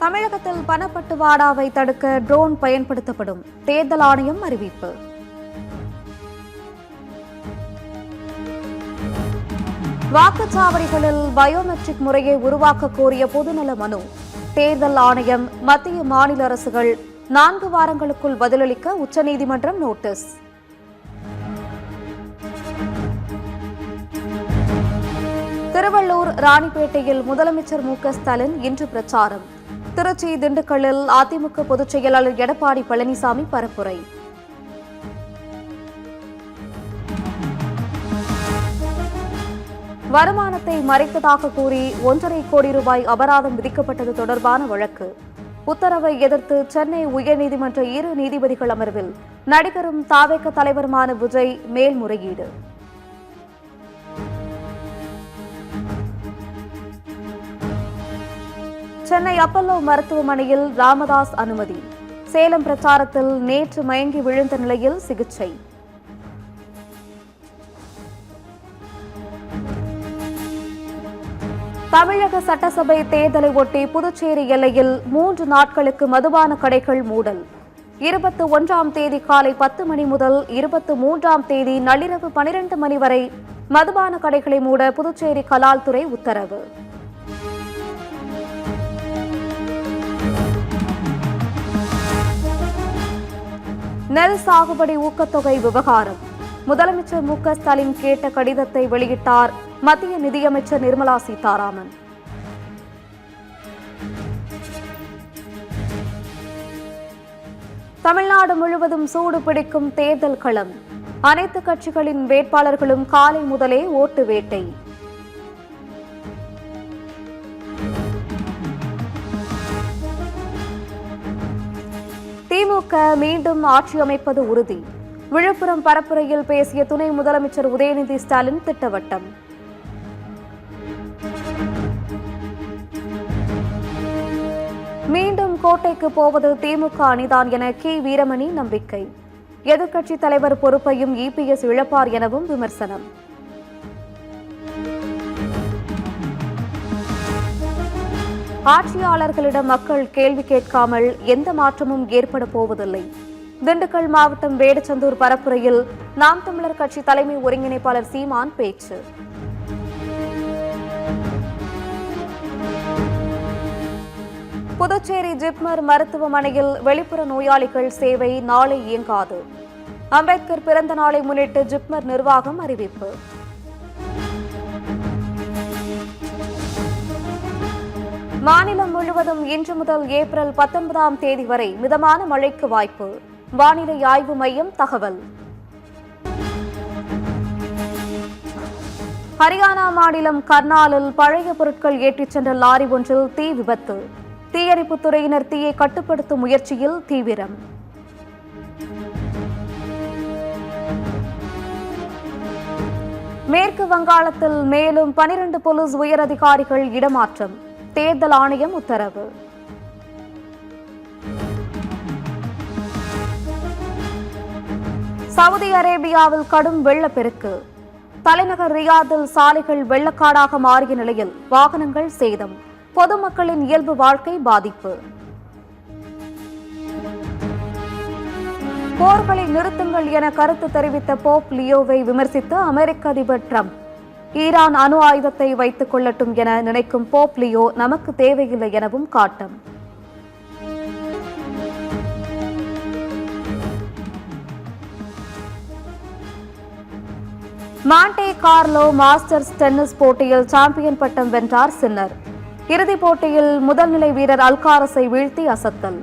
தமிழகத்தில் பணப்பட்டுவாடாவை தடுக்க ட்ரோன் பயன்படுத்தப்படும், தேர்தல் ஆணையம் அறிவிப்பு. வாக்குச்சாவடிகளில் பயோமெட்ரிக் முறையை உருவாக்க கோரிய பொதுநல மனு, தேர்தல் ஆணையம் மத்திய மாநில அரசுகள் 4 வாரங்களுக்குள் பதிலளிக்க உச்சநீதிமன்றம் நோட்டீஸ். திருவள்ளூர் ராணிப்பேட்டையில் முதலமைச்சர் மு க ஸ்டாலின் இன்று பிரச்சாரம். திருச்சி திண்டுக்கல்லில் அதிமுக பொதுச் செயலாளர் எடப்பாடி பழனிசாமி பரப்புரை. வருமானத்தை மறைத்ததாக கூறி 1.5 கோடி ரூபாய் அபராதம் விதிக்கப்பட்டது தொடர்பான வழக்கு. உத்தரவை எதிர்த்து சென்னை உயர்நீதிமன்ற 2 நீதிபதிகள் அமர்வில் நடிகரும் தாவேக தலைவருமான விஜய் மேல்முறையீடு. சென்னை அப்பல்லோ மருத்துவமனையில் ராமதாஸ் அனுமதி. சேலம் பிரச்சாரத்தில் நேற்று மயங்கி விழுந்த நிலையில் சிகிச்சை. தமிழக சட்டசபை தேர்தலை ஒட்டி புதுச்சேரி எல்லையில் 3 நாட்களுக்கு மதுபான கடைகள் மூடல். 21ஆம் தேதி காலை 10 மணி முதல் 23ஆம் தேதி நள்ளிரவு 12 மணி வரை மதுபான கடைகளை மூட புதுச்சேரி கலால்துறை உத்தரவு. நெல் சாகுபடி ஊக்கத்தொகை விவகாரம். முதலமைச்சர் மு க ஸ்டாலின் கேட்ட கடிதத்தை வெளியிட்டார் மத்திய நிதியமைச்சர் நிர்மலா சீதாராமன். தமிழ்நாடு முழுவதும் சூடு பிடிக்கும் தேர்தல் களம். அனைத்து கட்சிகளின் வேட்பாளர்களும் காலை முதலே ஓட்டு வேட்டை. திமுக மீண்டும் ஆட்சி அமைப்பது உறுதி. விழுப்புரம் பரப்புரையில் பேசிய துணை முதலமைச்சர் உதயநிதி ஸ்டாலின் திட்டவட்டம். மீண்டும் கோட்டைக்கு போவது திமுக அணிதான் என கி வீரமணி நம்பிக்கை. எதிர்க்கட்சித் தலைவர் பொறுப்பையும் இபிஎஸ் இழப்பார் எனவும் விமர்சனம். ஆட்சியாளர்களிடம் மக்கள் கேள்வி கேட்காமல் எந்த மாற்றமும் ஏற்பட போவதில்லை. திண்டுக்கல் மாவட்டம் வேடச்சந்தூர் பரப்புரையில் நாம் தமிழர் கட்சி தலைமை ஒருங்கிணைப்பாளர் சீமான் பேச்சு. புதுச்சேரி ஜிப்மர் மருத்துவமனையில் வெளிப்புற நோயாளிகள் சேவை நாளை இயங்காது. அம்பேத்கர் பிறந்த நாளை முன்னிட்டு ஜிப்மர் நிர்வாகம் அறிவிப்பு. மாநிலம் முழுவதும் இன்று முதல் ஏப்ரல் 19ஆம் தேதி வரை மிதமான மழைக்கு வாய்ப்பு. வானிலை ஆய்வு மையம் தகவல். ஹரியானா மாநிலம் கர்னாலில் பழைய பொருட்கள் ஏற்றிச் சென்ற லாரி ஒன்றில் தீ விபத்து. தீயணைப்புத் துறையினர் தீயை கட்டுப்படுத்தும் முயற்சியில் தீவிரம். மேற்கு வங்காளத்தில் மேலும் 12 போலீஸ் உயரதிகாரிகள் இடமாற்றம். தேர்தல் ஆணையம் உத்தரவு. சவுதி அரேபியாவில் கடும் வெள்ளப்பெருக்கு. தலைநகர் ரியாதில் சாலைகள் வெள்ளக்காடாக மாறிய நிலையில் வாகனங்கள் சேதம். பொதுமக்களின் இயல்பு வாழ்க்கை பாதிப்பு. போர்களை நிறுத்துங்கள் என கருத்து தெரிவித்த போப் லியோவை விமர்சித்த அமெரிக்க அதிபர் டிரம்ப், ஈரான் அணு ஆயுதத்தை வைத்துக் கொள்ளட்டும் என நினைக்கும் போப் லியோ நமக்கு தேவையில்லை எனவும் காட்டம். மாண்டே கார்லோ மாஸ்டர்ஸ் டென்னிஸ் போட்டியில் சாம்பியன் பட்டம் வென்றார் சின்னர். இறுதிப் போட்டியில் முதல்நிலை வீரர் அல்காரஸை வீழ்த்தி அசத்தல்.